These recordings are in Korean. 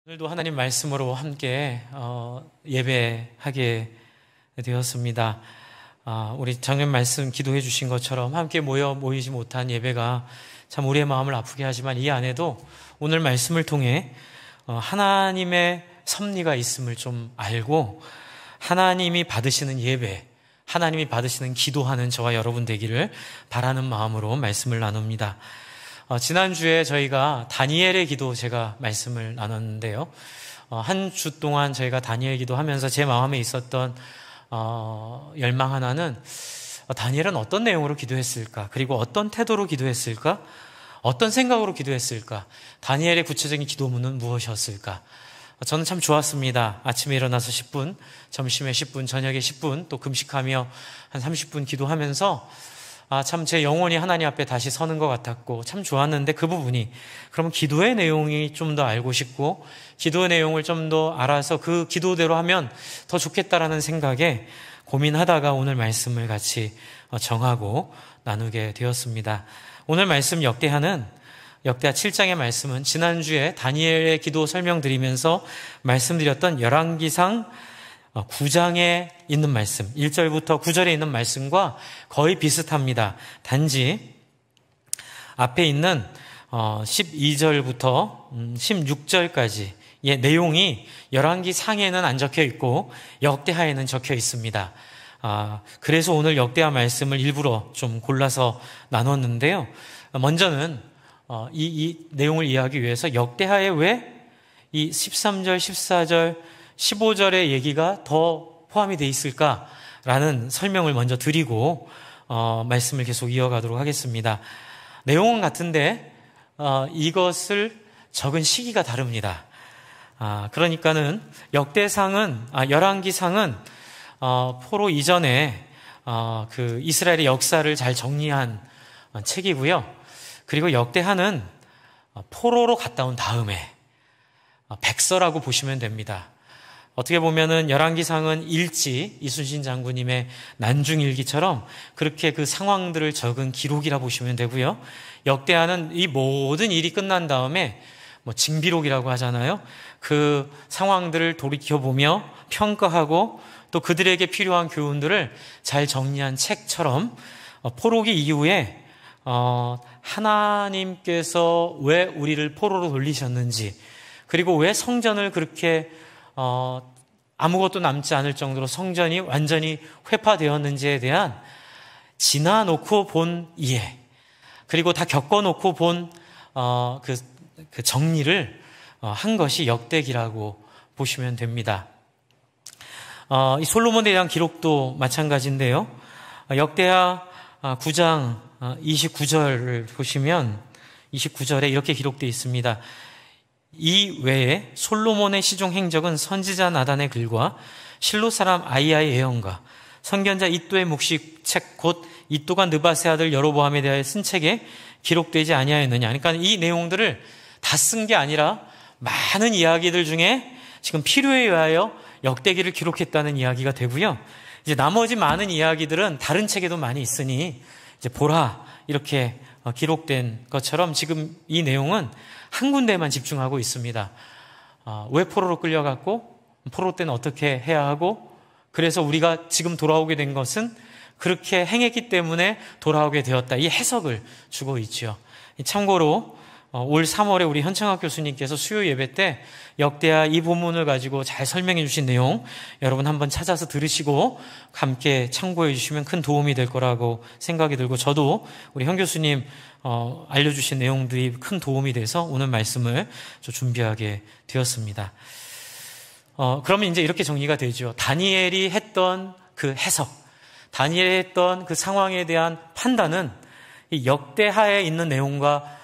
오늘도 하나님 말씀으로 함께 예배하게 되었습니다. 우리 작년 말씀 기도해 주신 것처럼 함께 모이지 못한 예배가 참 우리의 마음을 아프게 하지만 이 안에도 오늘 말씀을 통해 하나님의 섭리가 있음을 좀 알고 하나님이 받으시는 예배, 하나님이 받으시는 기도하는 저와 여러분 되기를 바라는 마음으로 말씀을 나눕니다. 지난주에 저희가 다니엘의 기도 제가 말씀을 나눴는데요. 한 주 동안 저희가 다니엘 기도하면서 제 마음에 있었던 열망 하나는 다니엘은 어떤 내용으로 기도했을까? 그리고 어떤 태도로 기도했을까? 어떤 생각으로 기도했을까? 다니엘의 구체적인 기도문은 무엇이었을까? 저는 참 좋았습니다. 아침에 일어나서 10분, 점심에 10분, 저녁에 10분, 또 금식하며 한 30분 기도하면서 참 제 영혼이 하나님 앞에 다시 서는 것 같았고 참 좋았는데 그 부분이 그러면 기도의 내용이 좀 더 알고 싶고 기도의 내용을 좀 더 알아서 그 기도대로 하면 더 좋겠다라는 생각에 고민하다가 오늘 말씀을 같이 정하고 나누게 되었습니다. 오늘 말씀 역대하 7장의 말씀은 지난주에 다니엘의 기도 설명드리면서 말씀드렸던 열왕기상 9장에 있는 말씀, 1절부터 9절에 있는 말씀과 거의 비슷합니다. 단지 앞에 있는 12절부터 16절까지의 내용이 열왕기상에는 안 적혀 있고 역대하에는 적혀 있습니다. 그래서 오늘 역대하 말씀을 일부러 좀 골라서 나눴는데요. 먼저는 이 내용을 이해하기 위해서 역대하에 왜 이 13절, 14절, 15절의 얘기가 더 포함이 되어 있을까라는 설명을 먼저 드리고 말씀을 계속 이어가도록 하겠습니다. 내용은 같은데 이것을 적은 시기가 다릅니다. 그러니까는 열왕기상은 포로 이전에 그 이스라엘의 역사를 잘 정리한 책이고요. 그리고 역대하는 포로로 갔다 온 다음에 백서라고 보시면 됩니다. 어떻게 보면은 열왕기상은 일지, 이순신 장군님의 난중일기처럼 그렇게 그 상황들을 적은 기록이라 보시면 되고요. 역대하는 이 모든 일이 끝난 다음에 징비록이라고 하잖아요. 그 상황들을 돌이켜보며 평가하고 또 그들에게 필요한 교훈들을 잘 정리한 책처럼 포로기 이후에 하나님께서 왜 우리를 포로로 돌리셨는지 그리고 왜 성전을 그렇게 아무것도 남지 않을 정도로 성전이 완전히 회파되었는지에 대한 지나놓고 본 이해, 그리고 다 겪어놓고 본 그 정리를 한 것이 역대기라고 보시면 됩니다. 이 솔로몬에 대한 기록도 마찬가지인데요. 역대하 9장 29절을 보시면 29절에 이렇게 기록되어 있습니다. 이 외에 솔로몬의 시종 행적은 선지자 나단의 글과 실로 사람 아이야의 예언과 선견자 이도의 묵시책 곧 이도가 느바세 아들 여로보암에 대하여 쓴 책에 기록되지 아니하였느냐. 그러니까 이 내용들을 다 쓴 게 아니라 많은 이야기들 중에 지금 필요에 의하여 역대기를 기록했다는 이야기가 되고요. 이제 나머지 많은 이야기들은 다른 책에도 많이 있으니 이제 보라 이렇게 기록된 것처럼 지금 이 내용은 한 군데에만 집중하고 있습니다. 왜 포로로 끌려갔고 포로 때는 어떻게 해야 하고 그래서 우리가 지금 돌아오게 된 것은 그렇게 행했기 때문에 돌아오게 되었다. 이 해석을 주고 있죠. 참고로 올 3월에 우리 현창학 교수님께서 수요 예배 때 역대하 이 본문을 가지고 잘 설명해 주신 내용 여러분 한번 찾아서 들으시고 함께 참고해 주시면 큰 도움이 될 거라고 생각이 들고 저도 우리 현 교수님 알려주신 내용들이 큰 도움이 돼서 오늘 말씀을 준비하게 되었습니다. 그러면 이제 이렇게 정리가 되죠. 다니엘이 했던 그 해석, 다니엘이 했던 그 상황에 대한 판단은 이 역대하에 있는 내용과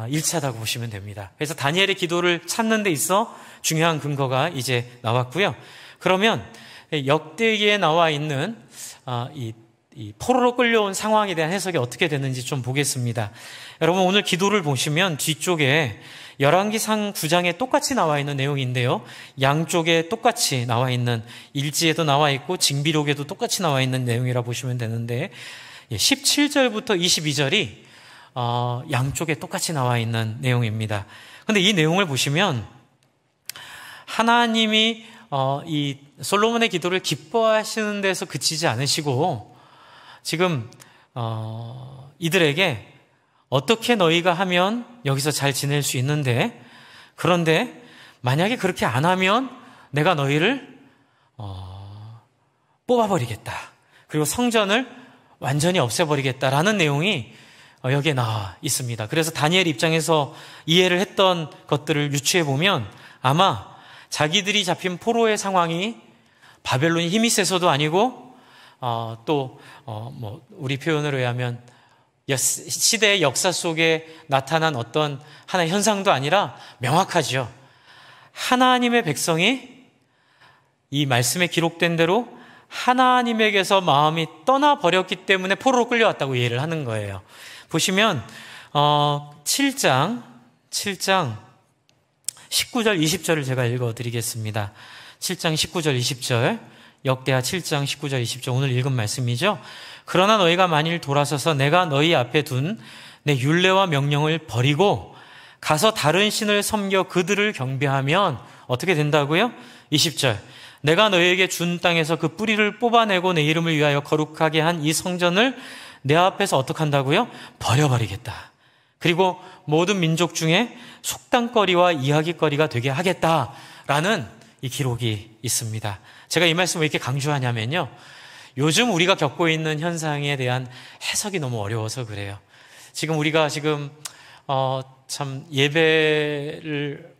일치하다고 보시면 됩니다. 그래서 다니엘의 기도를 찾는 데 있어 중요한 근거가 이제 나왔고요. 그러면 역대기에 나와 있는 이 포로로 끌려온 상황에 대한 해석이 어떻게 되는지 좀 보겠습니다. 여러분 오늘 기도를 보시면 뒤쪽에 열왕기상 9장에 똑같이 나와 있는 내용인데요. 양쪽에 똑같이 나와 있는 일지에도 나와 있고 징비록에도 똑같이 나와 있는 내용이라 보시면 되는데 17절부터 22절이 양쪽에 똑같이 나와 있는 내용입니다. 그런데 이 내용을 보시면 하나님이 이 솔로몬의 기도를 기뻐하시는 데서 그치지 않으시고 지금 이들에게 어떻게 너희가 하면 여기서 잘 지낼 수 있는데, 그런데 만약에 그렇게 안 하면 내가 너희를 뽑아버리겠다. 그리고 성전을 완전히 없애버리겠다라는 내용이 여기에 나와 있습니다. 그래서 다니엘 입장에서 이해를 했던 것들을 유추해 보면 아마 자기들이 잡힌 포로의 상황이 바벨론이 힘이 세서도 아니고 우리 표현으로 의하면 시대의 역사 속에 나타난 어떤 하나의 현상도 아니라 명확하죠. 하나님의 백성이 이 말씀에 기록된 대로 하나님에게서 마음이 떠나버렸기 때문에 포로로 끌려왔다고 이해를 하는 거예요. 보시면 7장 19절 20절을 제가 읽어드리겠습니다. 7장 19절 20절, 역대하 7장 19절 20절, 오늘 읽은 말씀이죠. 그러나 너희가 만일 돌아서서 내가 너희 앞에 둔 내 율례와 명령을 버리고 가서 다른 신을 섬겨 그들을 경배하면 어떻게 된다고요? 20절, 내가 너희에게 준 땅에서 그 뿌리를 뽑아내고 내 이름을 위하여 거룩하게 한 이 성전을 내 앞에서 어떻게 한다고요? 버려버리겠다. 그리고 모든 민족 중에 속담거리와 이야기거리가 되게 하겠다라는 이 기록이 있습니다. 제가 이 말씀을 왜 이렇게 강조하냐면요, 요즘 우리가 겪고 있는 현상에 대한 해석이 너무 어려워서 그래요. 우리가 참 예배를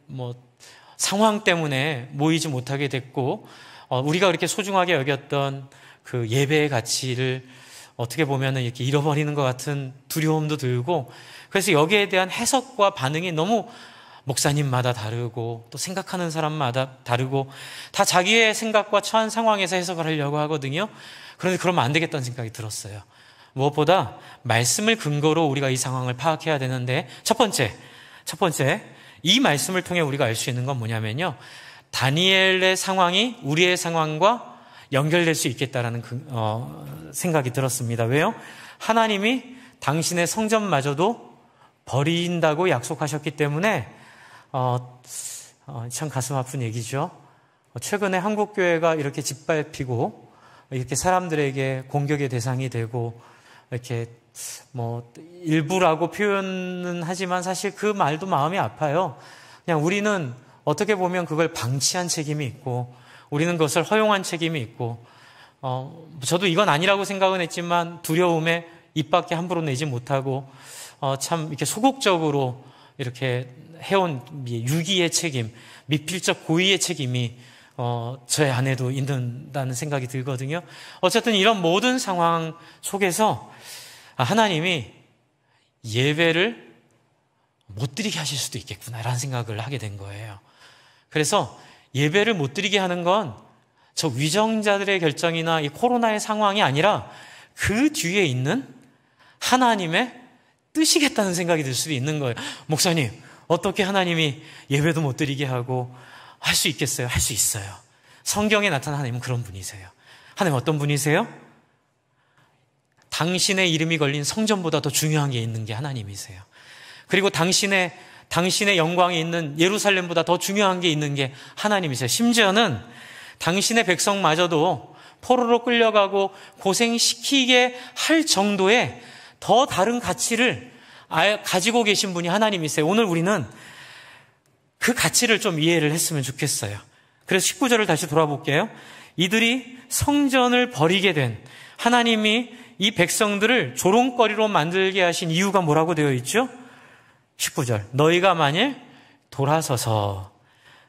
상황 때문에 모이지 못하게 됐고, 우리가 그렇게 소중하게 여겼던 그 예배의 가치를 어떻게 보면은 이렇게 잃어버리는 것 같은 두려움도 들고, 그래서 여기에 대한 해석과 반응이 너무 목사님마다 다르고 또 생각하는 사람마다 다르고 다 자기의 생각과 처한 상황에서 해석을 하려고 하거든요. 그런데 그러면 안 되겠다는 생각이 들었어요. 무엇보다 말씀을 근거로 우리가 이 상황을 파악해야 되는데, 첫 번째 이 말씀을 통해 우리가 알 수 있는 건 뭐냐면요, 다니엘의 상황이 우리의 상황과 연결될 수 있겠다라는 생각이 들었습니다. 왜요? 하나님이 당신의 성전마저도 버린다고 약속하셨기 때문에 참 가슴 아픈 얘기죠. 최근에 한국교회가 이렇게 짓밟히고 이렇게 사람들에게 공격의 대상이 되고 이렇게 일부라고 표현은 하지만 사실 그 말도 마음이 아파요. 그냥 우리는 어떻게 보면 그걸 방치한 책임이 있고 우리는 그것을 허용한 책임이 있고 저도 이건 아니라고 생각은 했지만 두려움에 입 밖에 함부로 내지 못하고 참 이렇게 소극적으로 이렇게 해온 유기의 책임, 미필적 고의의 책임이 저의 안에도 있는다는 생각이 들거든요. 어쨌든 이런 모든 상황 속에서 하나님이 예배를 못 드리게 하실 수도 있겠구나라는 생각을 하게 된 거예요. 그래서 예배를 못 드리게 하는 건 저 위정자들의 결정이나 이 코로나의 상황이 아니라 그 뒤에 있는 하나님의 뜻이겠다는 생각이 들 수도 있는 거예요. 목사님, 어떻게 하나님이 예배도 못 드리게 하고 할 수 있겠어요? 할 수 있어요. 성경에 나타난 하나님은 그런 분이세요. 하나님 어떤 분이세요? 당신의 이름이 걸린 성전보다 더 중요한 게 있는 게 하나님이세요. 그리고 당신의 영광이 있는 예루살렘보다 더 중요한 게 있는 게 하나님이세요. 심지어는 당신의 백성마저도 포로로 끌려가고 고생시키게 할 정도의 더 다른 가치를 가지고 계신 분이 하나님이세요. 오늘 우리는 그 가치를 좀 이해를 했으면 좋겠어요. 그래서 19절을 다시 돌아볼게요. 이들이 성전을 버리게 된 하나님이 이 백성들을 조롱거리로 만들게 하신 이유가 뭐라고 되어 있죠? 19절, 너희가 만일 돌아서서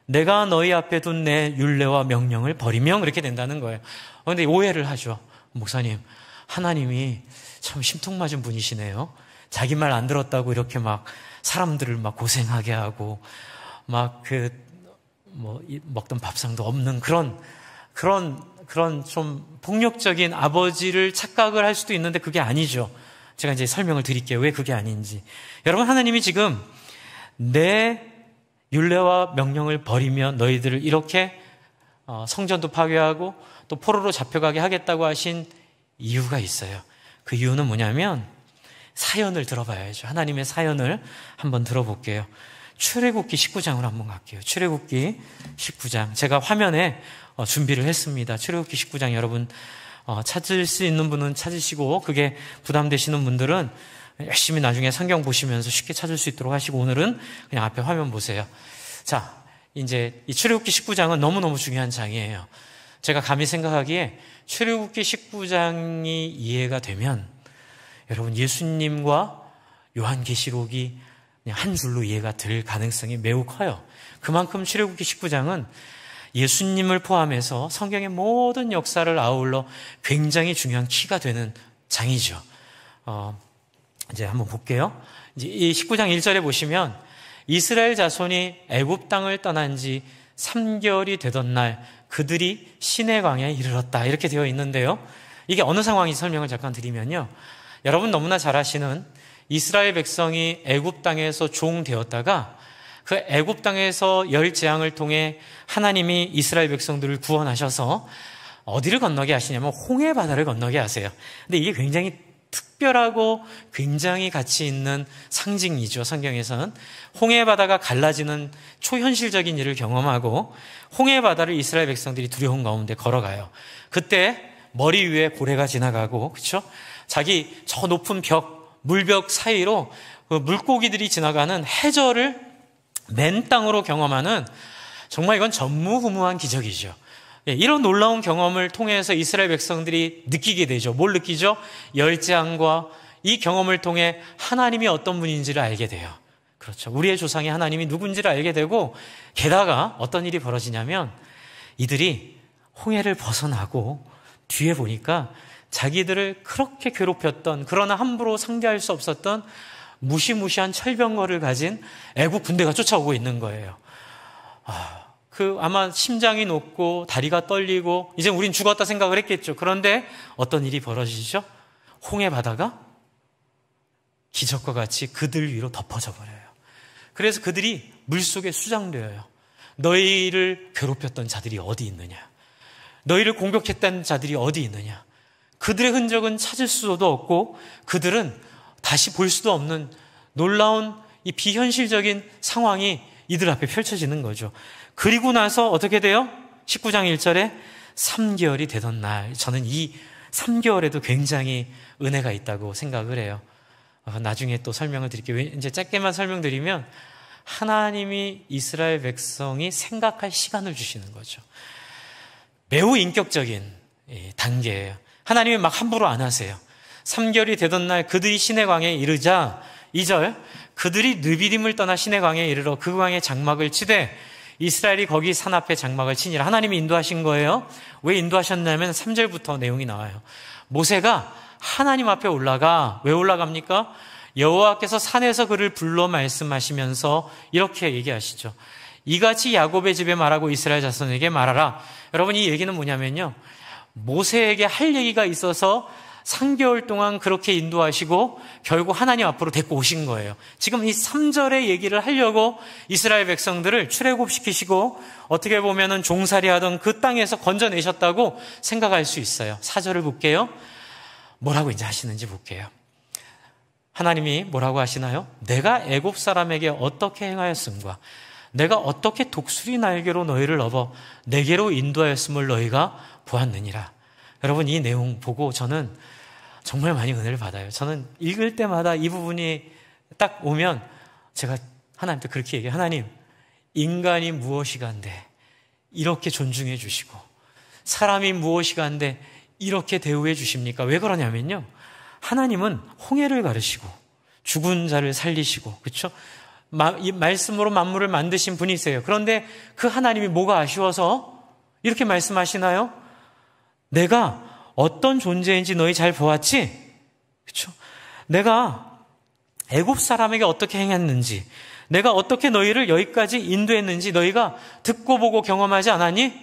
내가 너희 앞에 둔 내 율례와 명령을 버리면 그렇게 된다는 거예요. 그런데 오해를 하죠. 목사님, 하나님이 참 심통맞은 분이시네요. 자기 말 안 들었다고 이렇게 막 사람들을 막 고생하게 하고 막 먹던 밥상도 없는 그런 좀 폭력적인 아버지를 착각을 할 수도 있는데 그게 아니죠. 제가 이제 설명을 드릴게요. 왜 그게 아닌지. 여러분, 하나님이 지금 내 율례와 명령을 버리면 너희들을 이렇게 성전도 파괴하고 또 포로로 잡혀가게 하겠다고 하신 이유가 있어요. 그 이유는 뭐냐면 사연을 들어봐야죠. 하나님의 사연을 한번 들어볼게요. 출애굽기 19장으로 한번 갈게요. 출애굽기 19장. 제가 화면에 준비를 했습니다. 출애굽기 19장 여러분 찾을 수 있는 분은 찾으시고 그게 부담되시는 분들은 열심히 나중에 성경 보시면서 쉽게 찾을 수 있도록 하시고 오늘은 그냥 앞에 화면 보세요. 자, 이제 이 출애굽기 19장은 너무너무 중요한 장이에요. 제가 감히 생각하기에 출애굽기 19장이 이해가 되면 여러분 예수님과 요한계시록이 그냥 한 줄로 이해가 될 가능성이 매우 커요. 그만큼 출애굽기 19장은 예수님을 포함해서 성경의 모든 역사를 아울러 굉장히 중요한 키가 되는 장이죠. 이제 한번 볼게요. 이제 이 19장 1절에 보시면 이스라엘 자손이 애굽 땅을 떠난 지 3개월이 되던 날 그들이 시내 광야에 이르렀다. 이렇게 되어 있는데요. 이게 어느 상황인지 설명을 잠깐 드리면요. 여러분 너무나 잘 아시는 이스라엘 백성이 애굽 땅에서 종되었다가 그 애굽 땅에서 열 재앙을 통해 하나님이 이스라엘 백성들을 구원하셔서 어디를 건너게 하시냐면 홍해 바다를 건너게 하세요. 근데 이게 굉장히 특별하고 굉장히 가치 있는 상징이죠. 성경에서는 홍해 바다가 갈라지는 초현실적인 일을 경험하고 홍해 바다를 이스라엘 백성들이 두려운 가운데 걸어가요. 그때 머리 위에 고래가 지나가고 그렇죠? 자기 저 높은 물벽 사이로 그 물고기들이 지나가는 해저를 맨 땅으로 경험하는 정말 이건 전무후무한 기적이죠. 이런 놀라운 경험을 통해서 이스라엘 백성들이 느끼게 되죠. 뭘 느끼죠? 열재앙과 이 경험을 통해 하나님이 어떤 분인지를 알게 돼요. 그렇죠. 우리의 조상이 하나님이 누군지를 알게 되고 게다가 어떤 일이 벌어지냐면 이들이 홍해를 벗어나고 뒤에 보니까 자기들을 그렇게 괴롭혔던 그러나 함부로 상대할 수 없었던 무시무시한 철병거를 가진 애국 군대가 쫓아오고 있는 거예요. 아마 심장이 높고 다리가 떨리고 이제 우린 죽었다 생각을 했겠죠. 그런데 어떤 일이 벌어지죠? 홍해 바다가 기적과 같이 그들 위로 덮어져 버려요. 그래서 그들이 물속에 수장되어요. 너희를 괴롭혔던 자들이 어디 있느냐? 너희를 공격했던 자들이 어디 있느냐? 그들의 흔적은 찾을 수도 없고 그들은 다시 볼 수도 없는 놀라운 이 비현실적인 상황이 이들 앞에 펼쳐지는 거죠. 그리고 나서 어떻게 돼요? 19장 1절에 3개월이 되던 날, 저는 이 3개월에도 굉장히 은혜가 있다고 생각을 해요. 나중에 또 설명을 드릴게요. 이제 짧게만 설명드리면 하나님이 이스라엘 백성이 생각할 시간을 주시는 거죠. 매우 인격적인 단계예요. 하나님이 막 함부로 안 하세요. 3개월이 되던 날 그들이 시내광에 이르자 2절 그들이 느비딤을 떠나 시내광에 이르러 그 광에 장막을 치되 이스라엘이 거기 산 앞에 장막을 치니라. 하나님이 인도하신 거예요. 왜 인도하셨냐면 3절부터 내용이 나와요. 모세가 하나님 앞에 올라가. 왜 올라갑니까? 여호와께서 산에서 그를 불러 말씀하시면서 이렇게 얘기하시죠. 이같이 야곱의 집에 말하고 이스라엘 자손에게 말하라. 여러분 이 얘기는 뭐냐면요. 모세에게 할 얘기가 있어서 3개월 동안 그렇게 인도하시고 결국 하나님 앞으로 데리고 오신 거예요. 지금 이 3절의 얘기를 하려고 이스라엘 백성들을 출애굽시키시고 어떻게 보면은 종살이하던 그 땅에서 건져내셨다고 생각할 수 있어요. 4절을 볼게요. 뭐라고 이제 하시는지 볼게요. 하나님이 뭐라고 하시나요? 내가 애굽 사람에게 어떻게 행하였음과 내가 어떻게 독수리 날개로 너희를 업어 내게로 인도하였음을 너희가 보았느니라. 여러분 이 내용 보고 저는 정말 많이 은혜를 받아요. 저는 읽을 때마다 이 부분이 딱 오면 제가 하나님한테 그렇게 얘기해요. 하나님, 인간이 무엇이간데 이렇게 존중해 주시고 사람이 무엇이간데 이렇게 대우해 주십니까? 왜 그러냐면요. 하나님은 홍해를 가르시고 죽은 자를 살리시고 그렇죠? 이 말씀으로 만물을 만드신 분이세요. 그런데 그 하나님이 뭐가 아쉬워서 이렇게 말씀하시나요? 내가 어떤 존재인지 너희 잘 보았지? 그렇죠? 내가 애굽 사람에게 어떻게 행했는지, 내가 어떻게 너희를 여기까지 인도했는지 너희가 듣고 보고 경험하지 않았니?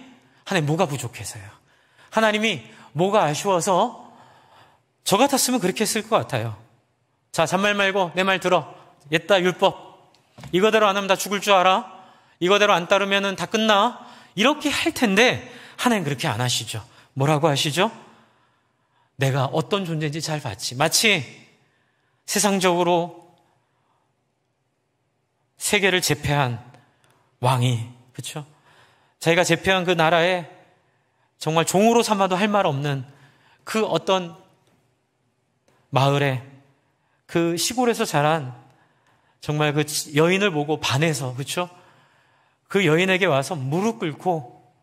하나님 뭐가 부족해서요? 하나님이 뭐가 아쉬워서 저 같았으면 그렇게 했을 것 같아요. 자, 잔말 말고 내 말 들어. 옛다 율법. 이거대로 안 하면 다 죽을 줄 알아? 이거대로 안 따르면 다 끝나? 이렇게 할 텐데 하나님 그렇게 안 하시죠. 뭐라고 하시죠? 내가 어떤 존재인지 잘 봤지. 마치 세상적으로 세계를 제패한 왕이, 그렇죠? 자기가 제패한 그 나라에 정말 종으로 삼아도 할 말 없는 그 어떤 마을에, 그 시골에서 자란 정말 그 여인을 보고 반해서, 그렇죠? 그 여인에게 와서 무릎 꿇고,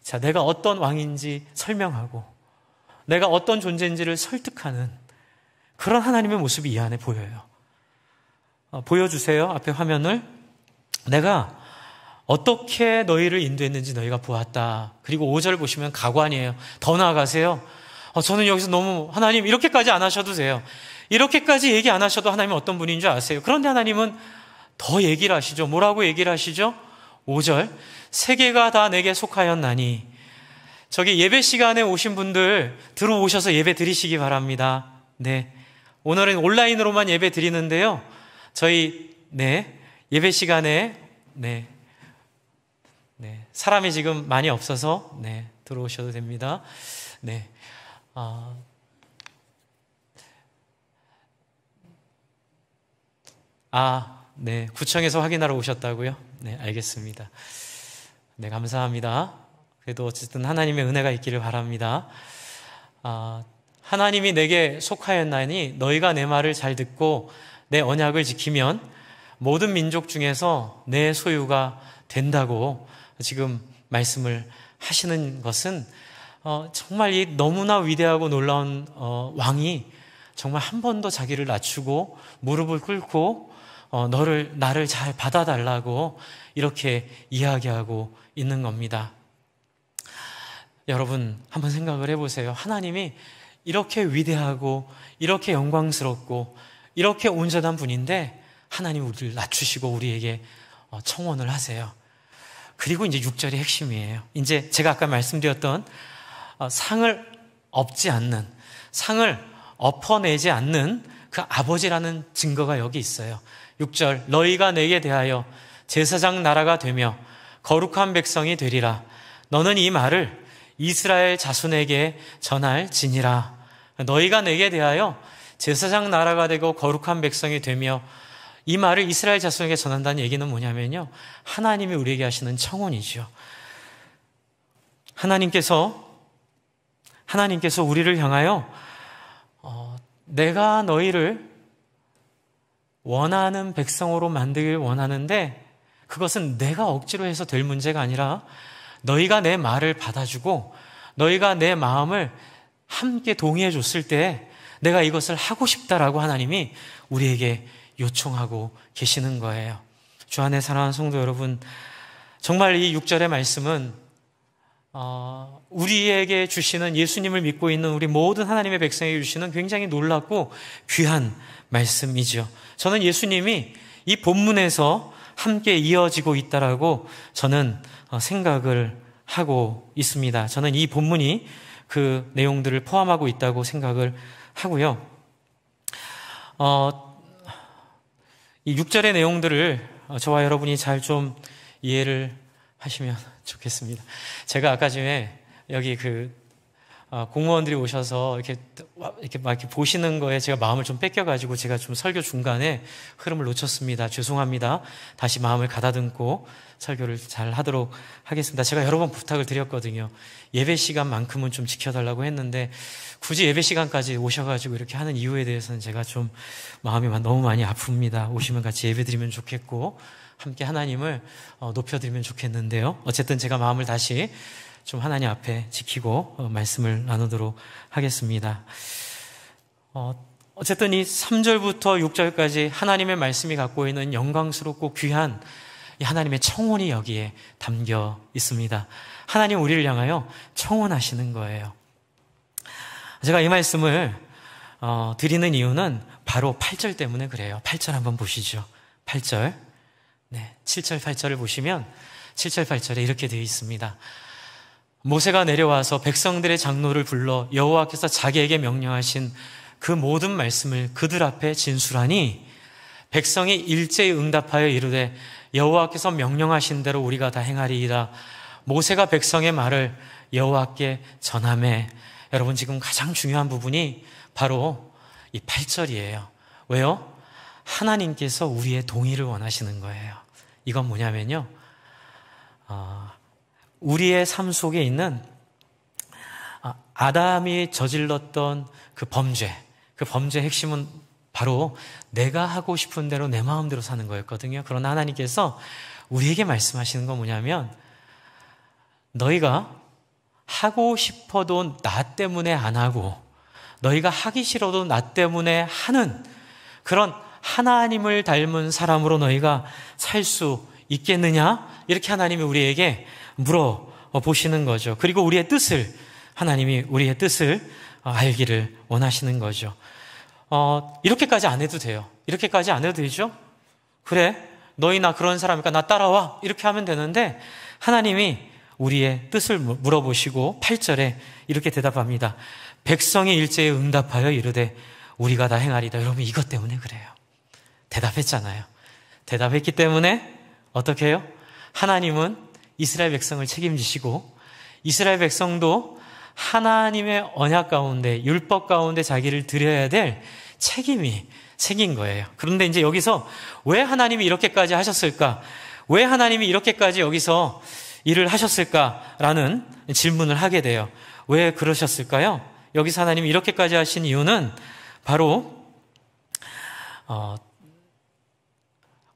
자, 내가 어떤 왕인지 설명하고 내가 어떤 존재인지를 설득하는 그런 하나님의 모습이 이 안에 보여요. 보여주세요. 앞에 화면을. 내가 어떻게 너희를 인도했는지 너희가 보았다. 그리고 5절 보시면 가관이에요. 더 나아가세요. 저는 여기서 너무, 하나님 이렇게까지 안 하셔도 돼요. 이렇게까지 얘기 안 하셔도 하나님은 어떤 분인 줄 아세요. 그런데 하나님은 더 얘기를 하시죠. 뭐라고 얘기를 하시죠? 5절. 세계가 다 내게 속하였나니. 저기 예배 시간에 오신 분들 들어오셔서 예배 드리시기 바랍니다. 네. 오늘은 온라인으로만 예배 드리는데요. 저희, 예배 시간에, 사람이 지금 많이 없어서, 들어오셔도 됩니다. 구청에서 확인하러 오셨다고요? 네, 알겠습니다. 네, 감사합니다. 그래도 어쨌든 하나님의 은혜가 있기를 바랍니다. 하나님이 내게 속하였나니 너희가 내 말을 잘 듣고 내 언약을 지키면 모든 민족 중에서 내 소유가 된다고 지금 말씀을 하시는 것은 정말 이 너무나 위대하고 놀라운 왕이 정말 한 번 더 자기를 낮추고 무릎을 꿇고 나를 잘 받아달라고 이렇게 이야기하고 있는 겁니다. 여러분 한번 생각을 해보세요. 하나님이 이렇게 위대하고 이렇게 영광스럽고 이렇게 온전한 분인데 하나님 우리를 낮추시고 우리에게 청원을 하세요. 그리고 이제 6절이 핵심이에요. 이제 제가 아까 말씀드렸던 상을 엎지 않는, 상을 엎어내지 않는 그 아버지라는 증거가 여기 있어요. 6절, 너희가 내게 대하여 제사장 나라가 되며 거룩한 백성이 되리라. 너는 이 말을 이스라엘 자손에게 전할지니라. 너희가 내게 대하여 제사장 나라가 되고 거룩한 백성이 되며, 이 말을 이스라엘 자손에게 전한다는 얘기는 뭐냐면요, 하나님이 우리에게 하시는 청혼이죠. 하나님께서 우리를 향하여 내가 너희를 원하는 백성으로 만들길 원하는데, 그것은 내가 억지로 해서 될 문제가 아니라 너희가 내 말을 받아주고 너희가 내 마음을 함께 동의해 줬을 때 내가 이것을 하고 싶다라고 하나님이 우리에게 요청하고 계시는 거예요. 주 안에 사랑하는 성도 여러분, 정말 이 6절의 말씀은 우리에게 주시는, 예수님을 믿고 있는 우리 모든 하나님의 백성에게 주시는 굉장히 놀랍고 귀한 말씀이죠. 저는 예수님이 이 본문에서 함께 이어지고 있다라고 저는 생각을 하고 있습니다. 저는 이 본문이 그 내용들을 포함하고 있다고 생각을 하고요. 이 6절의 내용들을 저와 여러분이 잘 좀 이해를 하시면 좋겠습니다. 제가 아까 전에 여기 공무원들이 오셔서 이렇게 막 이렇게 보시는 거에 제가 마음을 좀 뺏겨가지고 제가 좀 설교 중간에 흐름을 놓쳤습니다. 죄송합니다. 다시 마음을 가다듬고 설교를 잘 하도록 하겠습니다. 제가 여러 번 부탁을 드렸거든요. 예배 시간만큼은 좀 지켜달라고 했는데 굳이 예배 시간까지 오셔가지고 이렇게 하는 이유에 대해서는 제가 좀 마음이 너무 많이 아픕니다. 오시면 같이 예배 드리면 좋겠고 함께 하나님을 높여드리면 좋겠는데요. 어쨌든 제가 마음을 다시 좀 하나님 앞에 지키고 말씀을 나누도록 하겠습니다. 어쨌든 이 3절부터 6절까지 하나님의 말씀이 갖고 있는 영광스럽고 귀한 이 하나님의 청혼이 여기에 담겨 있습니다. 하나님 우리를 향하여 청혼하시는 거예요. 제가 이 말씀을 드리는 이유는 바로 8절 때문에 그래요. 8절 한번 보시죠. 8절. 7절, 8절을 보시면 7절, 8절에 이렇게 되어 있습니다. 모세가 내려와서 백성들의 장로를 불러 여호와께서 자기에게 명령하신 그 모든 말씀을 그들 앞에 진술하니 백성이 일제히 응답하여 이르되 여호와께서 명령하신 대로 우리가 다 행하리이다. 모세가 백성의 말을 여호와께 전하매. 여러분, 지금 가장 중요한 부분이 바로 이 8절이에요. 왜요? 하나님께서 우리의 동의를 원하시는 거예요. 이건 뭐냐면요, 우리의 삶 속에 있는 아담이 저질렀던 그 범죄의 핵심은 바로 내가 하고 싶은 대로 내 마음대로 사는 거였거든요. 그러나 하나님께서 우리에게 말씀하시는 건 뭐냐면, 너희가 하고 싶어도 나 때문에 안 하고, 너희가 하기 싫어도 나 때문에 하는 그런 하나님을 닮은 사람으로 너희가 살 수 있겠느냐? 이렇게 하나님이 우리에게 물어보시는 거죠. 그리고 하나님이 우리의 뜻을 알기를 원하시는 거죠. 이렇게까지 안 해도 돼요. 이렇게까지 안 해도 되죠? 그래, 너희 나 그런 사람이니까 나 따라와. 이렇게 하면 되는데, 하나님이 우리의 뜻을 물어보시고 8절에 이렇게 대답합니다. 백성이 일제에 응답하여 이르되 우리가 다 행하리다. 여러분, 이것 때문에 그래요. 대답했잖아요. 대답했기 때문에 어떻게 해요? 하나님은 이스라엘 백성을 책임지시고, 이스라엘 백성도 하나님의 언약 가운데, 율법 가운데 자기를 드려야 될 책임이 생긴 거예요. 그런데 이제 여기서 왜 하나님이 이렇게까지 하셨을까? 왜 하나님이 이렇게까지 여기서 일을 하셨을까라는 질문을 하게 돼요. 왜 그러셨을까요? 여기서 하나님이 이렇게까지 하신 이유는 바로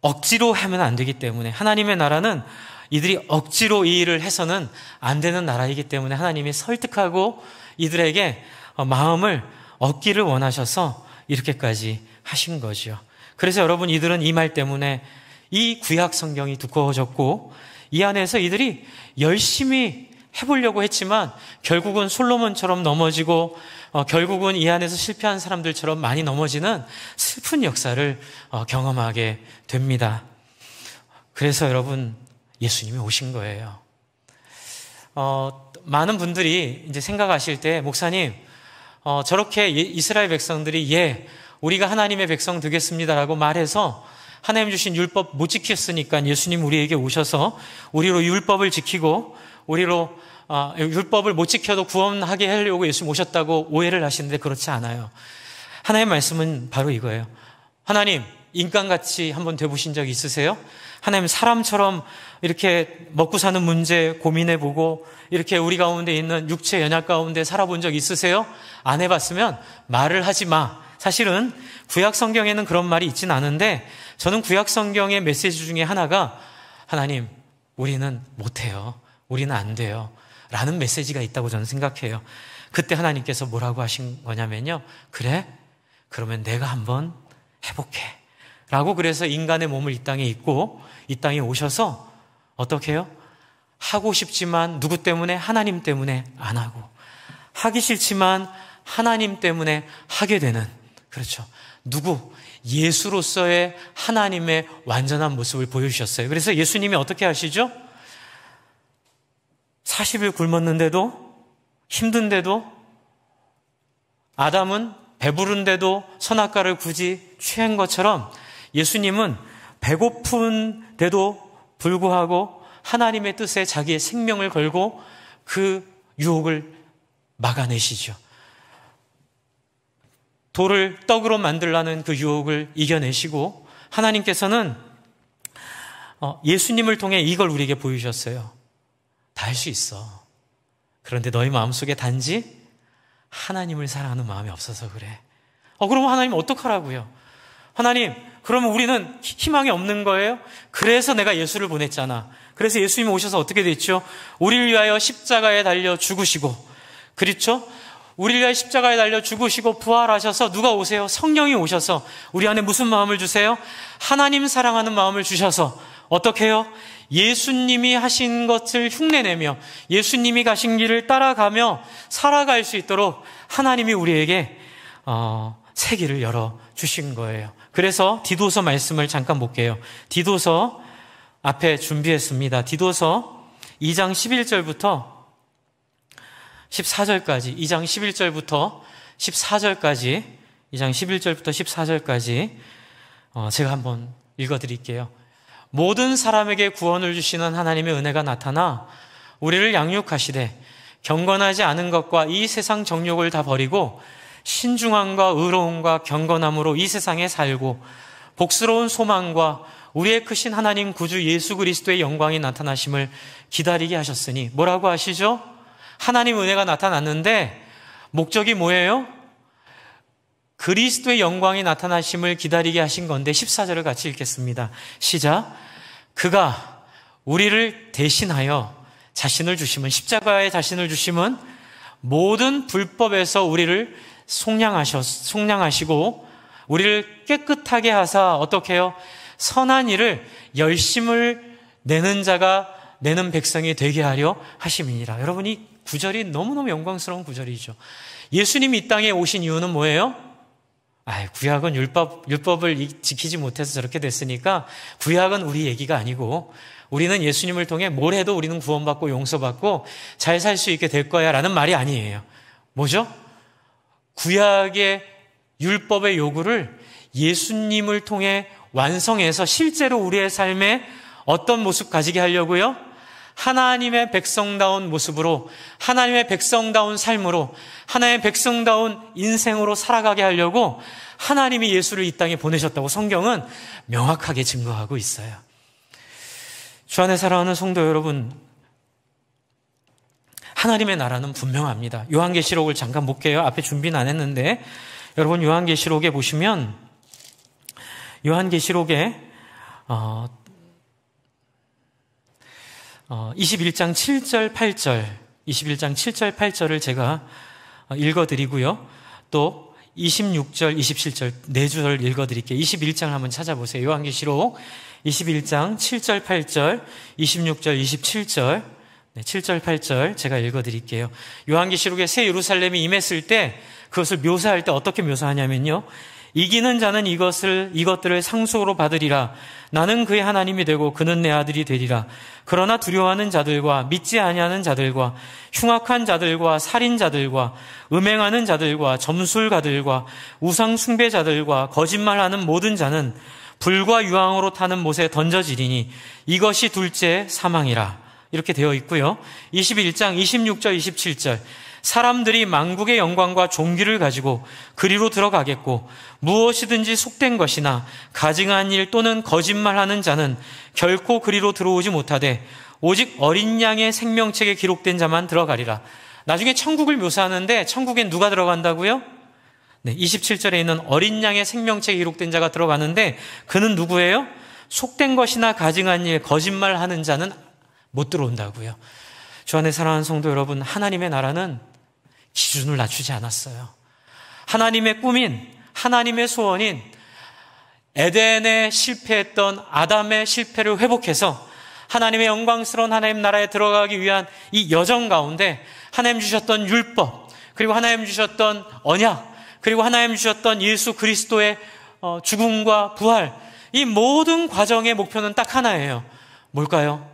억지로 하면 안 되기 때문에, 하나님의 나라는 이들이 억지로 이 일을 해서는 안 되는 나라이기 때문에 하나님이 설득하고 이들에게 마음을 얻기를 원하셔서 이렇게까지 하신 거죠. 그래서 여러분, 이들은 이 말 때문에 이 구약 성경이 두꺼워졌고, 이 안에서 이들이 열심히 해보려고 했지만 결국은 솔로몬처럼 넘어지고, 결국은 이 안에서 실패한 사람들처럼 많이 넘어지는 슬픈 역사를 경험하게 됩니다. 그래서 여러분, 예수님이 오신 거예요. 많은 분들이 이제 생각하실 때, 목사님, 저렇게 이스라엘 백성들이 우리가 하나님의 백성 되겠습니다라고 말해서 하나님 주신 율법 못 지켰으니까 예수님 우리에게 오셔서 우리로 율법을 지키고, 우리로 율법을 못 지켜도 구원하게 하려고 예수님 오셨다고 오해를 하시는데, 그렇지 않아요. 하나님의 말씀은 바로 이거예요. 하나님, 인간같이 한번 돼보신 적 있으세요? 하나님, 사람처럼 이렇게 먹고 사는 문제 고민해보고 이렇게 우리 가운데 있는 육체 연약 가운데 살아본 적 있으세요? 안 해봤으면 말을 하지 마. 사실은 구약 성경에는 그런 말이 있진 않은데, 저는 구약 성경의 메시지 중에 하나가, 하나님, 우리는 못해요. 우리는 안 돼요. 라는 메시지가 있다고 저는 생각해요. 그때 하나님께서 뭐라고 하신 거냐면요, 그래? 그러면 내가 한번 해볼게. 라고, 그래서 인간의 몸을 이 땅에 입고 이 땅에 오셔서 어떻게 해요? 하고 싶지만 누구 때문에? 하나님 때문에 안 하고, 하기 싫지만 하나님 때문에 하게 되는, 그렇죠, 예수로서의 하나님의 완전한 모습을 보여주셨어요. 그래서 예수님이 어떻게 하시죠? 40일 굶었는데도, 힘든데도, 아담은 배부른데도 선악과를 굳이 취한 것처럼 예수님은 배고픈데도 불구하고 하나님의 뜻에 자기의 생명을 걸고 그 유혹을 막아내시죠. 돌을 떡으로 만들라는 그 유혹을 이겨내시고, 하나님께서는 예수님을 통해 이걸 우리에게 보여주셨어요. 다 할 수 있어. 그런데 너희 마음속에 단지 하나님을 사랑하는 마음이 없어서 그래. 그럼 하나님 어떡하라고요? 하나님, 그러면 우리는 희망이 없는 거예요? 그래서 내가 예수를 보냈잖아. 그래서 예수님이 오셔서 어떻게 됐죠? 우리를 위하여 십자가에 달려 죽으시고, 그렇죠? 우리를 위하여 십자가에 달려 죽으시고 부활하셔서 누가 오세요? 성령이 오셔서 우리 안에 무슨 마음을 주세요? 하나님 사랑하는 마음을 주셔서 어떻게 해요? 예수님이 하신 것을 흉내내며 예수님이 가신 길을 따라가며 살아갈 수 있도록 하나님이 우리에게 새 길을 열어주신 거예요. 그래서 디도서 말씀을 잠깐 볼게요. 디도서 앞에 준비했습니다. 디도서 2장 11절부터 14절까지, 2장 11절부터 14절까지, 2장 11절부터 14절까지 제가 한번 읽어드릴게요. 모든 사람에게 구원을 주시는 하나님의 은혜가 나타나 우리를 양육하시되 경건하지 않은 것과 이 세상 정욕을 다 버리고 신중함과 의로움과 경건함으로 이 세상에 살고 복스러운 소망과 우리의 크신 하나님 구주 예수 그리스도의 영광이 나타나심을 기다리게 하셨으니 뭐라고 하시죠? 하나님 은혜가 나타났는데 목적이 뭐예요? 그리스도의 영광이 나타나심을 기다리게 하신 건데 14절을 같이 읽겠습니다. 시작. 그가 우리를 대신하여 자신을 주심은, 십자가에 자신을 주심은 모든 불법에서 우리를 속량하시고 우리를 깨끗하게 하사 어떻게 해요? 선한 일을 열심을 내는 자가 내는 백성이 되게 하려 하심이니라. 여러분, 이 구절이 너무너무 영광스러운 구절이죠. 예수님이 이 땅에 오신 이유는 뭐예요? 구약은 율법을 지키지 못해서 저렇게 됐으니까 구약은 우리 얘기가 아니고 우리는 예수님을 통해 뭘 해도 우리는 구원받고 용서받고 잘 살 수 있게 될 거야 라는 말이 아니에요. 뭐죠? 구약의 율법의 요구를 예수님을 통해 완성해서 실제로 우리의 삶에 어떤 모습 가지게 하려고요? 하나님의 백성다운 모습으로, 하나님의 백성다운 삶으로, 하나님의 백성다운 인생으로 살아가게 하려고 하나님이 예수를 이 땅에 보내셨다고 성경은 명확하게 증거하고 있어요. 주 안에 사랑하는 성도 여러분, 하나님의 나라는 분명합니다. 요한계시록을 잠깐 볼게요. 앞에 준비는 안 했는데 여러분, 요한계시록에 보시면 요한계시록에 21장 7절 8절 21장 7절 8절을 제가 읽어드리고요. 또 26절 27절 4절 읽어드릴게요. 21장을 한번 찾아보세요. 요한계시록 21장 7절 8절 26절 27절 7절 8절 제가 읽어드릴게요. 요한계시록에 새 예루살렘이 임했을 때 그것을 묘사할 때 어떻게 묘사하냐면요, 이기는 자는 이것들을 상속으로 받으리라. 나는 그의 하나님이 되고 그는 내 아들이 되리라. 그러나 두려워하는 자들과 믿지 아니하는 자들과 흉악한 자들과 살인자들과 음행하는 자들과 점술가들과 우상 숭배자들과 거짓말하는 모든 자는 불과 유황으로 타는 못에 던져지리니 이것이 둘째 사망이라. 이렇게 되어 있고요. 21장 26절 27절 사람들이 만국의 영광과 존귀를 가지고 그리로 들어가겠고 무엇이든지 속된 것이나 가증한 일 또는 거짓말하는 자는 결코 그리로 들어오지 못하되 오직 어린 양의 생명책에 기록된 자만 들어가리라. 나중에 천국을 묘사하는데 천국엔 누가 들어간다고요? 27절에 있는 어린 양의 생명책에 기록된 자가 들어가는데 그는 누구예요? 속된 것이나 가증한 일, 거짓말하는 자는 못 들어온다고요. 주 안에 사랑하는 성도 여러분, 하나님의 나라는 기준을 낮추지 않았어요. 하나님의 꿈인, 하나님의 소원인 에덴에 실패했던 아담의 실패를 회복해서 하나님의 영광스러운 하나님 나라에 들어가기 위한 이 여정 가운데 하나님 주셨던 율법, 그리고 하나님 주셨던 언약, 그리고 하나님 주셨던 예수 그리스도의 죽음과 부활, 이 모든 과정의 목표는 딱 하나예요. 뭘까요?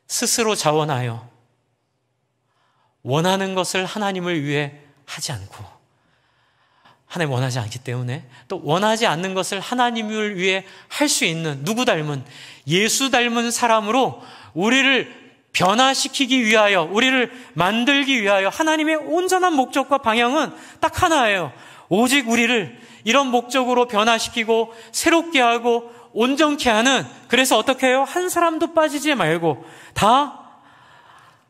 스스로 자원하여 원하는 것을 하나님을 위해 하지 않고, 하나님 원하지 않기 때문에 또 원하지 않는 것을 하나님을 위해 할 수 있는 누구 닮은, 예수 닮은 사람으로 우리를 변화시키기 위하여, 우리를 만들기 위하여 하나님의 온전한 목적과 방향은 딱 하나예요. 오직 우리를 이런 목적으로 변화시키고 새롭게 하고 온전케 하는, 그래서 어떻게 해요? 한 사람도 빠지지 말고 다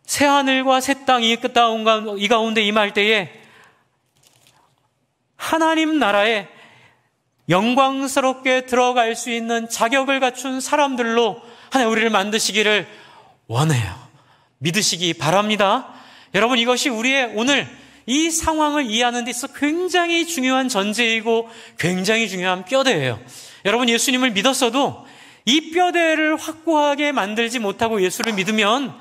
새하늘과 새 땅 이 가운데 임할 때에 하나님 나라에 영광스럽게 들어갈 수 있는 자격을 갖춘 사람들로 하나님 우리를 만드시기를 원해요. 믿으시기 바랍니다. 여러분, 이것이 우리의 오늘 이 상황을 이해하는 데 있어 굉장히 중요한 전제이고 굉장히 중요한 뼈대예요. 여러분, 예수님을 믿었어도 이 뼈대를 확고하게 만들지 못하고 예수를 믿으면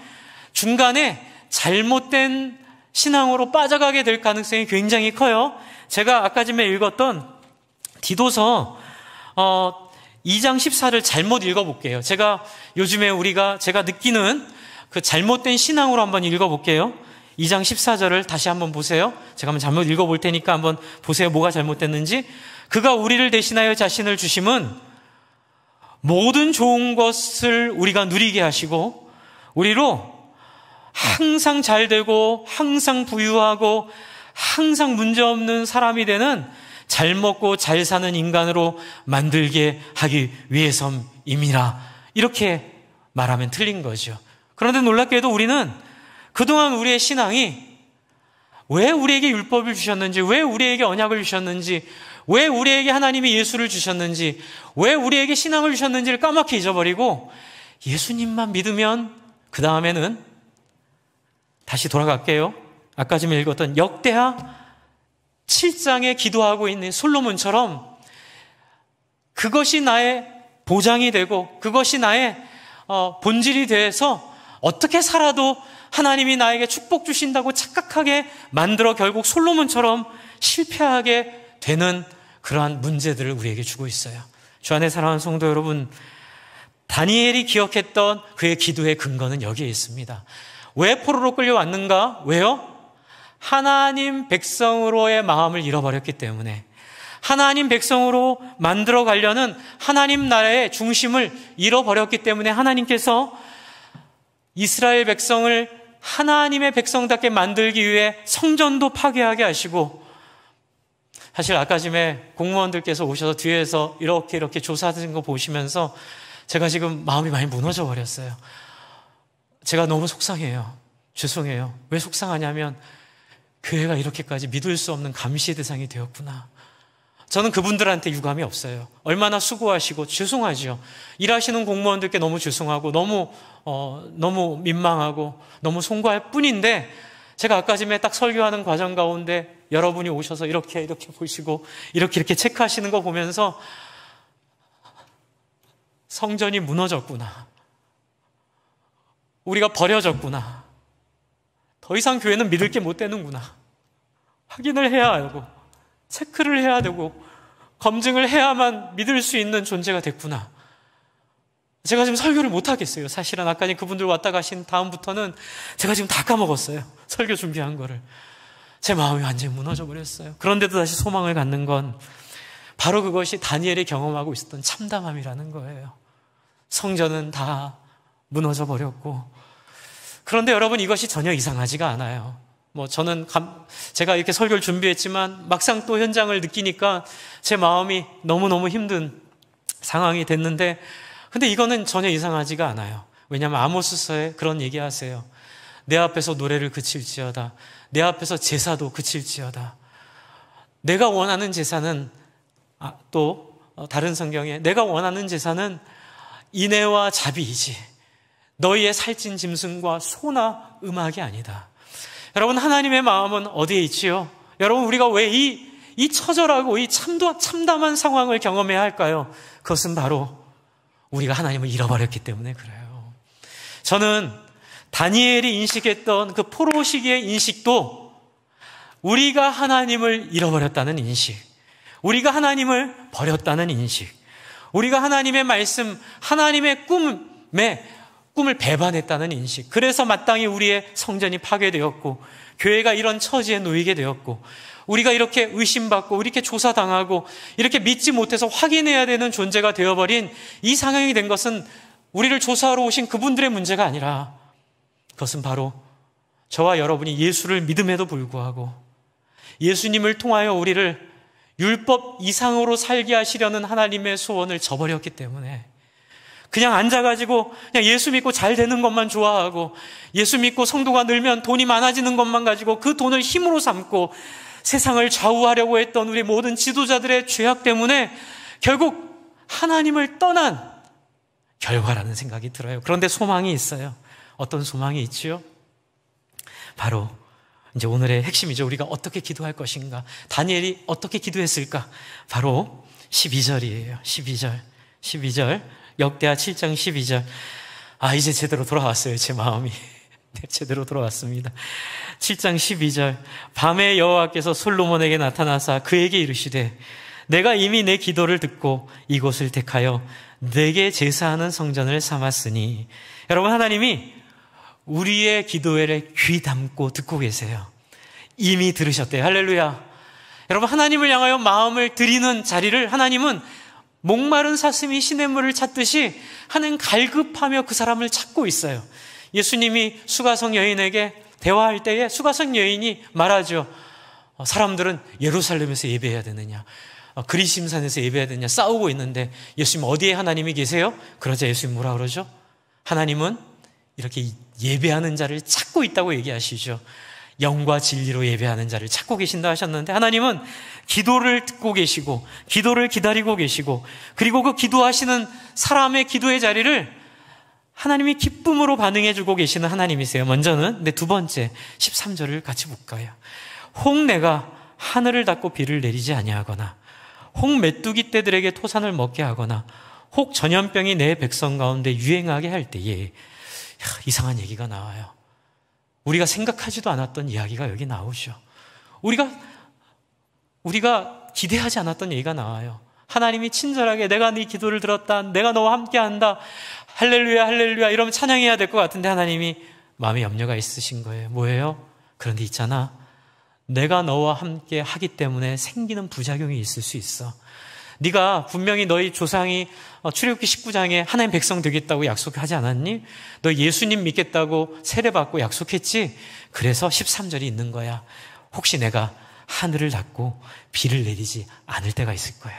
중간에 잘못된 신앙으로 빠져가게 될 가능성이 굉장히 커요. 제가 아까 전에 읽었던 디도서 2장 14를 잘못 읽어볼게요. 제가 요즘에 제가 느끼는 그 잘못된 신앙으로 한번 읽어볼게요. 2장 14절을 다시 한번 보세요. 제가 한번 잘못 읽어볼 테니까 한번 보세요. 뭐가 잘못됐는지. 그가 우리를 대신하여 자신을 주심은 모든 좋은 것을 우리가 누리게 하시고 우리로 항상 잘 되고 항상 부유하고 항상 문제없는 사람이 되는 잘 먹고 잘 사는 인간으로 만들게 하기 위해서임이라. 이렇게 말하면 틀린 거죠. 그런데 놀랍게도 우리는 그동안 우리의 신앙이 왜 우리에게 율법을 주셨는지, 왜 우리에게 언약을 주셨는지, 왜 우리에게 하나님이 예수를 주셨는지, 왜 우리에게 신앙을 주셨는지를 까맣게 잊어버리고 예수님만 믿으면 그 다음에는 다시 돌아갈게요. 아까 좀 읽었던 역대하 7장에 기도하고 있는 솔로몬처럼 그것이 나의 보장이 되고 그것이 나의 본질이 돼서 어떻게 살아도 하나님이 나에게 축복 주신다고 착각하게 만들어 결국 솔로몬처럼 실패하게 되는 그러한 문제들을 우리에게 주고 있어요. 주 안에 사랑하는 성도 여러분, 다니엘이 기억했던 그의 기도의 근거는 여기에 있습니다. 왜 포로로 끌려왔는가? 왜요? 하나님 백성으로의 마음을 잃어버렸기 때문에, 하나님 백성으로 만들어 가려는 하나님 나라의 중심을 잃어버렸기 때문에 하나님께서 이스라엘 백성을 하나님의 백성답게 만들기 위해 성전도 파괴하게 하시고, 사실 아까 전에 공무원들께서 오셔서 뒤에서 이렇게 조사하는 거 보시면서 제가 지금 마음이 많이 무너져 버렸어요. 제가 너무 속상해요. 죄송해요. 왜 속상하냐면 교회가 이렇게까지 믿을 수 없는 감시의 대상이 되었구나. 저는 그분들한테 유감이 없어요. 얼마나 수고하시고 죄송하죠. 일하시는 공무원들께 너무 죄송하고 너무 민망하고 너무 송구할 뿐인데, 제가 아까 전에 딱 설교하는 과정 가운데 여러분이 오셔서 이렇게 보시고 이렇게 체크하시는 거 보면서 성전이 무너졌구나. 우리가 버려졌구나. 더 이상 교회는 믿을 게 못 되는구나. 확인을 해야 하고 체크를 해야 되고 검증을 해야만 믿을 수 있는 존재가 됐구나. 제가 지금 설교를 못 하겠어요. 사실은 아까 그분들 왔다 가신 다음부터는 제가 지금 다 까먹었어요. 설교 준비한 거를. 제 마음이 완전히 무너져 버렸어요. 그런데도 다시 소망을 갖는 건 바로 그것이 다니엘이 경험하고 있었던 참담함이라는 거예요. 성전은 다 무너져 버렸고, 그런데 여러분, 이것이 전혀 이상하지가 않아요. 저는 제가 이렇게 설교를 준비했지만 막상 또 현장을 느끼니까 제 마음이 너무너무 힘든 상황이 됐는데, 근데 이거는 전혀 이상하지가 않아요. 왜냐하면 아모스서에 그런 얘기하세요. 내 앞에서 노래를 그칠지어다. 내 앞에서 제사도 그칠지어다. 내가 원하는 제사는 또 다른 성경에 내가 원하는 제사는 인애와 자비이지 너희의 살찐 짐승과 소나 음악이 아니다. 여러분, 하나님의 마음은 어디에 있지요? 여러분, 우리가 왜 이 처절하고 이 참담한 상황을 경험해야 할까요? 그것은 바로 우리가 하나님을 잃어버렸기 때문에 그래요. 저는 다니엘이 인식했던 그 포로 시기의 인식도 우리가 하나님을 잃어버렸다는 인식, 우리가 하나님을 버렸다는 인식, 우리가 하나님의 말씀, 하나님의 꿈을 배반했다는 인식, 그래서 마땅히 우리의 성전이 파괴되었고 교회가 이런 처지에 놓이게 되었고 우리가 이렇게 의심받고 이렇게 조사당하고 이렇게 믿지 못해서 확인해야 되는 존재가 되어버린 이 상황이 된 것은 우리를 조사하러 오신 그분들의 문제가 아니라 그것은 바로 저와 여러분이 예수를 믿음에도 불구하고 예수님을 통하여 우리를 율법 이상으로 살게 하시려는 하나님의 소원을 저버렸기 때문에 그냥 앉아가지고 그냥 예수 믿고 잘 되는 것만 좋아하고 예수 믿고 성도가 늘면 돈이 많아지는 것만 가지고 그 돈을 힘으로 삼고 세상을 좌우하려고 했던 우리 모든 지도자들의 죄악 때문에 결국 하나님을 떠난 결과라는 생각이 들어요. 그런데 소망이 있어요. 어떤 소망이 있지요? 바로 이제 오늘의 핵심이죠. 우리가 어떻게 기도할 것인가? 다니엘이 어떻게 기도했을까? 바로 12절이에요. 12절. 역대하 7장 12절. 이제 제대로 돌아왔어요. 제 마음이. 제대로 돌아왔습니다. 7장 12절. 밤에 여호와께서 솔로몬에게 나타나사 그에게 이르시되 내가 이미 내 기도를 듣고 이곳을 택하여 내게 제사하는 성전을 삼았으니. 여러분, 하나님이 우리의 기도를 귀 담고 듣고 계세요. 이미 들으셨대요. 할렐루야. 여러분, 하나님을 향하여 마음을 드리는 자리를 하나님은 목마른 사슴이 시냇물을 찾듯이 하나님 갈급하며 그 사람을 찾고 있어요. 예수님이 수가성 여인에게 대화할 때에 수가성 여인이 말하죠. 사람들은 예루살렘에서 예배해야 되느냐, 그리심산에서 예배해야 되느냐 싸우고 있는데 예수님 어디에 하나님이 계세요? 그러자 예수님 뭐라 그러죠? 하나님은 이렇게 예배하는 자를 찾고 있다고 얘기하시죠. 영과 진리로 예배하는 자를 찾고 계신다 하셨는데, 하나님은 기도를 듣고 계시고 기도를 기다리고 계시고, 그리고 그 기도하시는 사람의 기도의 자리를 하나님이 기쁨으로 반응해주고 계시는 하나님이세요. 먼저는. 근데 두 번째 13절을 같이 볼까요? 혹 내가 하늘을 닫고 비를 내리지 아니하거나, 혹 메뚜기 떼들에게 토산을 먹게 하거나, 혹 전염병이 내 백성 가운데 유행하게 할 때에, 이상한 얘기가 나와요. 우리가 생각하지도 않았던 이야기가 여기 나오죠. 우리가 기대하지 않았던 얘기가 나와요. 하나님이 친절하게 내가 네 기도를 들었다, 내가 너와 함께한다, 할렐루야 할렐루야 이러면 찬양해야 될 것 같은데 하나님이 마음에 염려가 있으신 거예요. 뭐예요? 그런데 있잖아, 내가 너와 함께 하기 때문에 생기는 부작용이 있을 수 있어. 네가 분명히 너희 조상이 출애굽기 19장에 하나님 백성 되겠다고 약속하지 않았니? 너 예수님 믿겠다고 세례받고 약속했지? 그래서 13절이 있는 거야. 혹시 내가 하늘을 닫고 비를 내리지 않을 때가 있을 거야.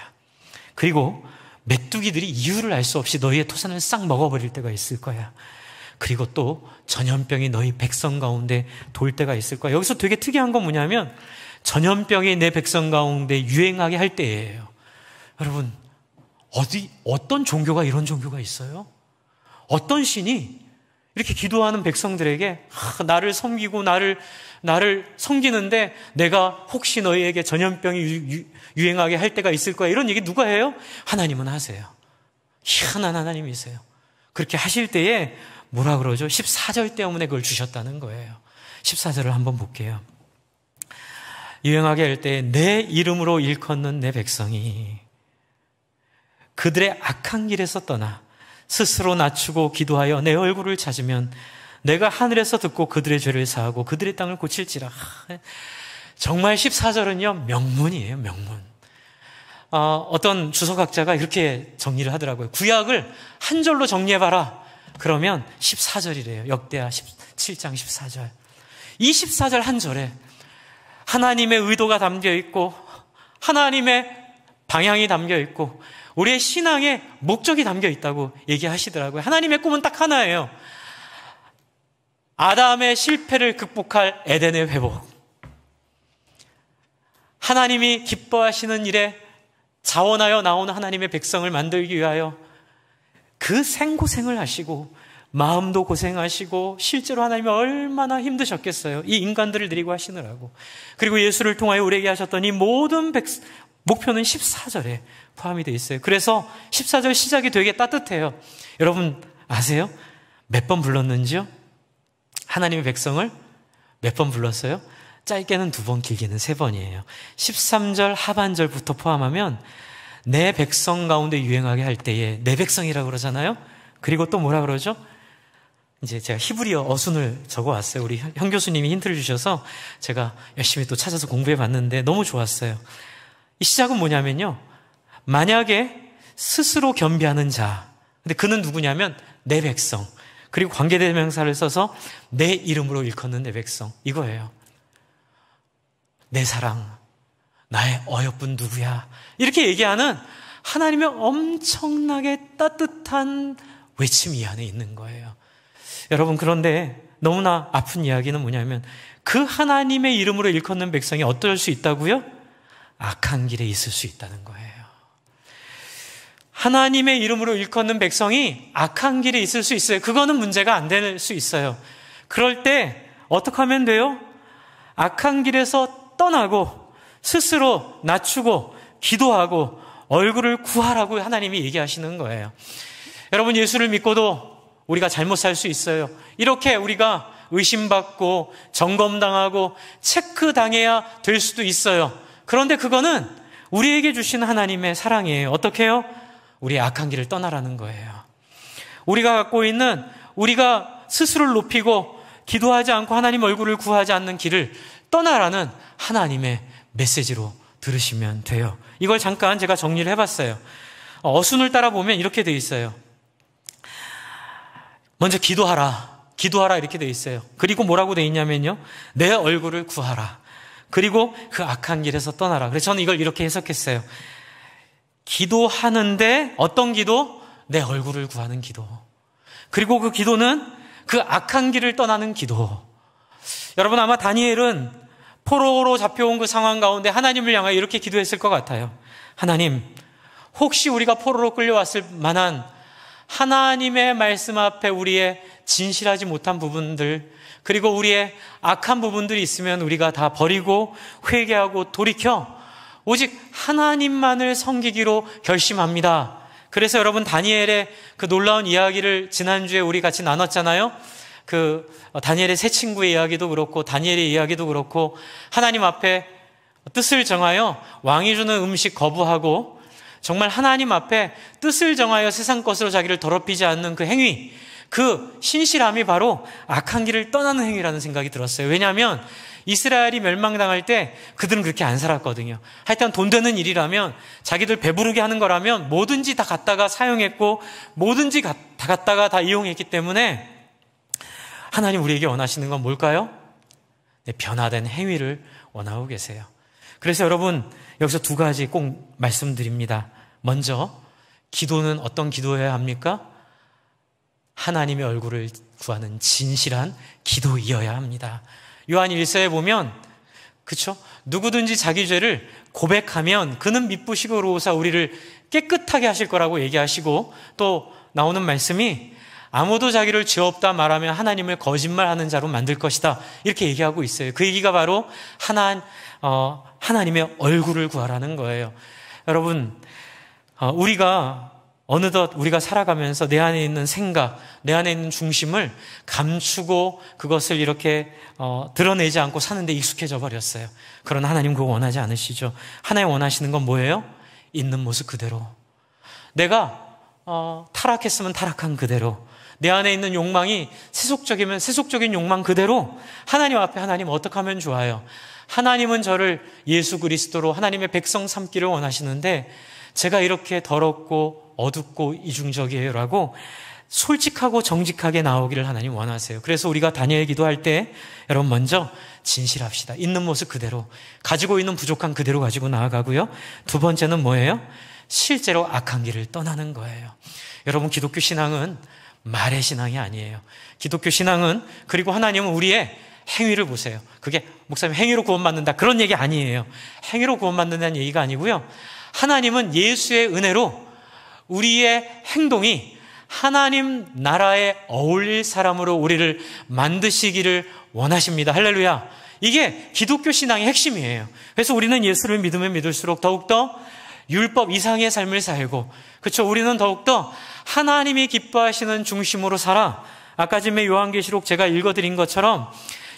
그리고 메뚜기들이 이유를 알 수 없이 너희의 토산을 싹 먹어버릴 때가 있을 거야. 그리고 또 전염병이 너희 백성 가운데 돌 때가 있을 거야. 여기서 되게 특이한 건 뭐냐면 전염병이 내 백성 가운데 유행하게 할 때예요. 여러분, 어떤 종교가 이런 종교가 있어요? 어떤 신이 이렇게 기도하는 백성들에게 나를 섬기고 나를 섬기는데 내가 혹시 너희에게 전염병이 유행하게 할 때가 있을 거야, 이런 얘기 누가 해요? 하나님은 하세요. 희한한 하나님이세요. 그렇게 하실 때에 뭐라 그러죠? 14절 때문에 그걸 주셨다는 거예요. 14절을 한번 볼게요. 유행하게 할 때 내 이름으로 일컫는 내 백성이 그들의 악한 길에서 떠나 스스로 낮추고 기도하여 내 얼굴을 찾으면 내가 하늘에서 듣고 그들의 죄를 사하고 그들의 땅을 고칠지라. 정말 14절은요 명문이에요. 명문. 어떤 주석학자가 이렇게 정리를 하더라고요. 구약을 한 절로 정리해봐라. 그러면 14절이래요. 역대하 17장 14절. 이 14절 한 절에 하나님의 의도가 담겨있고 하나님의 방향이 담겨있고 우리의 신앙의 목적이 담겨있다고 얘기하시더라고요. 하나님의 꿈은 딱 하나예요. 아담의 실패를 극복할 에덴의 회복. 하나님이 기뻐하시는 일에 자원하여 나오는 하나님의 백성을 만들기 위하여 그 생고생을 하시고 마음도 고생하시고 실제로 하나님이 얼마나 힘드셨겠어요. 이 인간들을 데리고 하시느라고. 그리고 예수를 통하여 우리에게 하셨던 이 모든 목표는 14절에 포함이 되어 있어요. 그래서 14절 시작이 되게 따뜻해요. 여러분 아세요? 몇 번 불렀는지요? 하나님의 백성을 몇 번 불렀어요? 짧게는 2번, 길게는 3번이에요. 13절 하반절부터 포함하면 내 백성 가운데 유행하게 할 때에 내 백성이라고 그러잖아요. 그리고 또 뭐라 그러죠? 이제 제가 히브리어 어순을 적어왔어요. 우리 형 교수님이 힌트를 주셔서 제가 열심히 또 찾아서 공부해 봤는데 너무 좋았어요. 이 시작은 뭐냐면요, 만약에 스스로 겸비하는 자, 근데 그는 누구냐면 내 백성, 그리고 관계대명사를 써서 내 이름으로 일컫는 내 백성, 이거예요. 내 사랑, 나의 어여쁜 누구야, 이렇게 얘기하는 하나님의 엄청나게 따뜻한 외침이 이 안에 있는 거예요. 여러분, 그런데 너무나 아픈 이야기는 뭐냐면 그 하나님의 이름으로 일컫는 백성이 어떨 수 있다고요? 악한 길에 있을 수 있다는 거예요. 하나님의 이름으로 일컫는 백성이 악한 길에 있을 수 있어요. 그거는 문제가 안 될 수 있어요. 그럴 때 어떻게 하면 돼요? 악한 길에서 떠나고 스스로 낮추고 기도하고 얼굴을 구하라고 하나님이 얘기하시는 거예요. 여러분, 예수를 믿고도 우리가 잘못 살 수 있어요. 이렇게 우리가 의심받고 점검당하고 체크당해야 될 수도 있어요. 그런데 그거는 우리에게 주신 하나님의 사랑이에요. 어떻게 해요? 우리의 악한 길을 떠나라는 거예요. 우리가 갖고 있는, 우리가 스스로를 높이고 기도하지 않고 하나님 얼굴을 구하지 않는 길을 떠나라는 하나님의 메시지로 들으시면 돼요. 이걸 잠깐 제가 정리를 해봤어요. 어순을 따라 보면 이렇게 돼 있어요. 먼저 기도하라 이렇게 돼 있어요. 그리고 뭐라고 돼 있냐면요, 내 얼굴을 구하라. 그리고 그 악한 길에서 떠나라. 그래서 저는 이걸 이렇게 해석했어요. 기도하는데 어떤 기도? 내 얼굴을 구하는 기도. 그리고 그 기도는 그 악한 길을 떠나는 기도. 여러분, 아마 다니엘은 포로로 잡혀온 그 상황 가운데 하나님을 향하여 이렇게 기도했을 것 같아요. 하나님, 혹시 우리가 포로로 끌려왔을 만한 하나님의 말씀 앞에 우리의 진실하지 못한 부분들, 그리고 우리의 악한 부분들이 있으면 우리가 다 버리고 회개하고 돌이켜 오직 하나님만을 섬기기로 결심합니다. 그래서 여러분, 다니엘의 그 놀라운 이야기를 지난주에 우리 같이 나눴잖아요. 그 다니엘의 세 친구의 이야기도 그렇고 다니엘의 이야기도 그렇고 하나님 앞에 뜻을 정하여 왕이 주는 음식 거부하고 정말 하나님 앞에 뜻을 정하여 세상 것으로 자기를 더럽히지 않는 그 행위, 그 신실함이 바로 악한 길을 떠나는 행위라는 생각이 들었어요. 왜냐하면 이스라엘이 멸망당할 때 그들은 그렇게 안 살았거든요. 하여튼 돈 되는 일이라면, 자기들 배부르게 하는 거라면 뭐든지 다 갖다가 사용했고 뭐든지 다 갖다가 다 이용했기 때문에 하나님 우리에게 원하시는 건 뭘까요? 변화된 행위를 원하고 계세요. 그래서 여러분, 여기서 두 가지 꼭 말씀드립니다. 먼저, 기도는 어떤 기도여야 합니까? 하나님의 얼굴을 구하는 진실한 기도이어야 합니다. 요한 1서에 보면, 그쵸? 누구든지 자기 죄를 고백하면 그는 미쁘시고 의로우사 우리를 깨끗하게 하실 거라고 얘기하시고, 또 나오는 말씀이 아무도 자기를 죄 없다 말하면 하나님을 거짓말하는 자로 만들 것이다, 이렇게 얘기하고 있어요. 그 얘기가 바로 하나님의 얼굴을 구하라는 거예요. 여러분, 우리가 어느덧 우리가 살아가면서 내 안에 있는 생각, 내 안에 있는 중심을 감추고 그것을 이렇게 드러내지 않고 사는데 익숙해져 버렸어요. 그러나 하나님 그거 원하지 않으시죠. 하나님 원하시는 건 뭐예요? 있는 모습 그대로. 내가 타락했으면 타락한 그대로, 내 안에 있는 욕망이 세속적이면 세속적인 욕망 그대로 하나님 앞에, 하나님 어떻게 하면 좋아요? 하나님은 저를 예수 그리스도로 하나님의 백성 삼기를 원하시는데 제가 이렇게 더럽고 어둡고 이중적이에요 라고 솔직하고 정직하게 나오기를 하나님 원하세요. 그래서 우리가 다니엘 기도할 때 여러분, 먼저 진실합시다. 있는 모습 그대로, 가지고 있는 부족한 그대로 가지고 나아가고요. 두 번째는 뭐예요? 실제로 악한 길을 떠나는 거예요. 여러분, 기독교 신앙은 말의 신앙이 아니에요. 기독교 신앙은, 그리고 하나님은 우리의 행위를 보세요. 그게 목사님 행위로 구원받는다, 그런 얘기 아니에요. 행위로 구원받는다는 얘기가 아니고요. 하나님은 예수의 은혜로 우리의 행동이 하나님 나라에 어울릴 사람으로 우리를 만드시기를 원하십니다. 할렐루야. 이게 기독교 신앙의 핵심이에요. 그래서 우리는 예수를 믿으면 믿을수록 더욱더 율법 이상의 삶을 살고, 그렇죠? 우리는 더욱더 하나님이 기뻐하시는 중심으로 살아. 아까 전에 요한계시록 제가 읽어드린 것처럼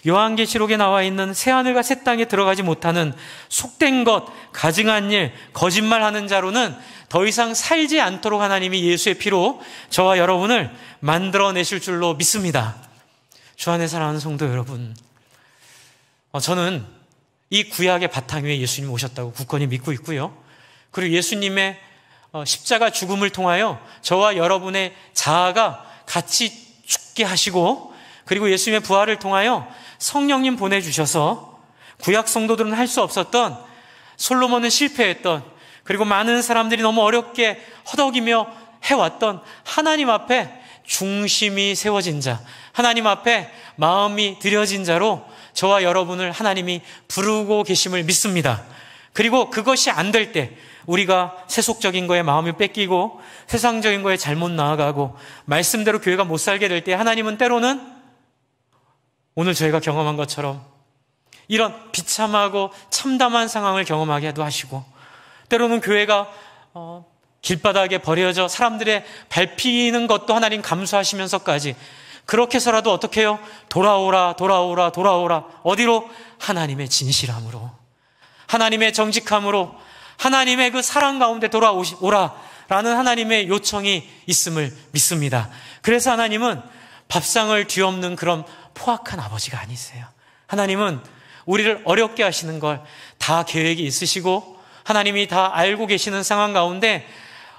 요한계시록에 나와 있는 새하늘과 새 땅에 들어가지 못하는 속된 것, 가증한 일, 거짓말하는 자로는 더 이상 살지 않도록 하나님이 예수의 피로 저와 여러분을 만들어내실 줄로 믿습니다. 주 안에 사랑하는 성도 여러분, 저는 이 구약의 바탕 위에 예수님이 오셨다고 굳건히 믿고 있고요. 그리고 예수님의 십자가 죽음을 통하여 저와 여러분의 자아가 같이 죽게 하시고, 그리고 예수님의 부활을 통하여 성령님 보내주셔서 구약 성도들은 할 수 없었던, 솔로몬은 실패했던, 그리고 많은 사람들이 너무 어렵게 허덕이며 해왔던 하나님 앞에 중심이 세워진 자, 하나님 앞에 마음이 들여진 자로 저와 여러분을 하나님이 부르고 계심을 믿습니다. 그리고 그것이 안 될 때, 우리가 세속적인 거에 마음을 뺏기고 세상적인 거에 잘못 나아가고 말씀대로 교회가 못 살게 될 때, 하나님은 때로는 오늘 저희가 경험한 것처럼 이런 비참하고 참담한 상황을 경험하게도 하시고, 때로는 교회가 길바닥에 버려져 사람들의 밟히는 것도 하나님 감수하시면서까지 그렇게 해서라도 어떻게 해요? 돌아오라, 돌아오라, 돌아오라. 어디로? 하나님의 진실함으로, 하나님의 정직함으로, 하나님의 그 사랑 가운데 돌아오라라는 하나님의 요청이 있음을 믿습니다. 그래서 하나님은 밥상을 뒤엎는 그런 포악한 아버지가 아니세요. 하나님은 우리를 어렵게 하시는 걸 다 계획이 있으시고 하나님이 다 알고 계시는 상황 가운데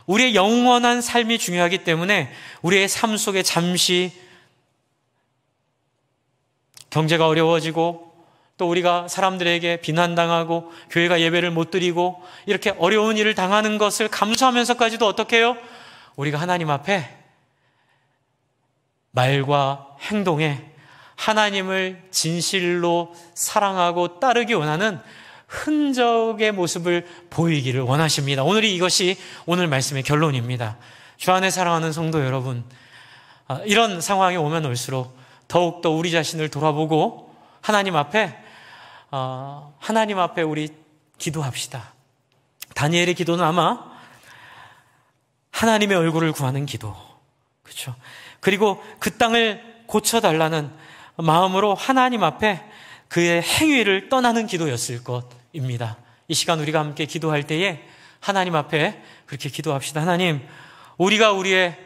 우리의 영원한 삶이 중요하기 때문에 우리의 삶 속에 잠시 경제가 어려워지고 또 우리가 사람들에게 비난당하고 교회가 예배를 못 드리고 이렇게 어려운 일을 당하는 것을 감수하면서까지도 어떻게 해요? 우리가 하나님 앞에 말과 행동에 하나님을 진실로 사랑하고 따르기 원하는 흔적의 모습을 보이기를 원하십니다. 오늘이 이것이 오늘 말씀의 결론입니다. 주 안에 사랑하는 성도 여러분, 이런 상황이 오면 올수록 더욱더 우리 자신을 돌아보고 하나님 앞에 우리 기도합시다. 다니엘의 기도는 아마 하나님의 얼굴을 구하는 기도, 그렇죠? 그리고 그 땅을 고쳐달라는 마음으로 하나님 앞에 그의 행위를 떠나는 기도였을 것입니다. 이 시간 우리가 함께 기도할 때에 하나님 앞에 그렇게 기도합시다. 하나님, 우리가 우리의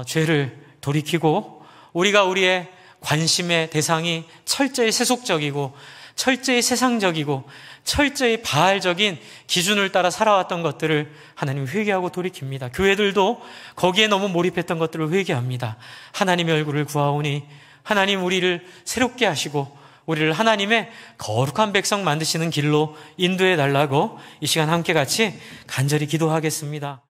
죄를 돌이키고 우리가 우리의 관심의 대상이 철저히 세속적이고 철저히 세상적이고 철저히 바알적인 기준을 따라 살아왔던 것들을 하나님 회개하고 돌이킵니다. 교회들도 거기에 너무 몰입했던 것들을 회개합니다. 하나님의 얼굴을 구하오니 하나님 우리를 새롭게 하시고 우리를 하나님의 거룩한 백성 만드시는 길로 인도해 달라고 이 시간 함께 같이 간절히 기도하겠습니다.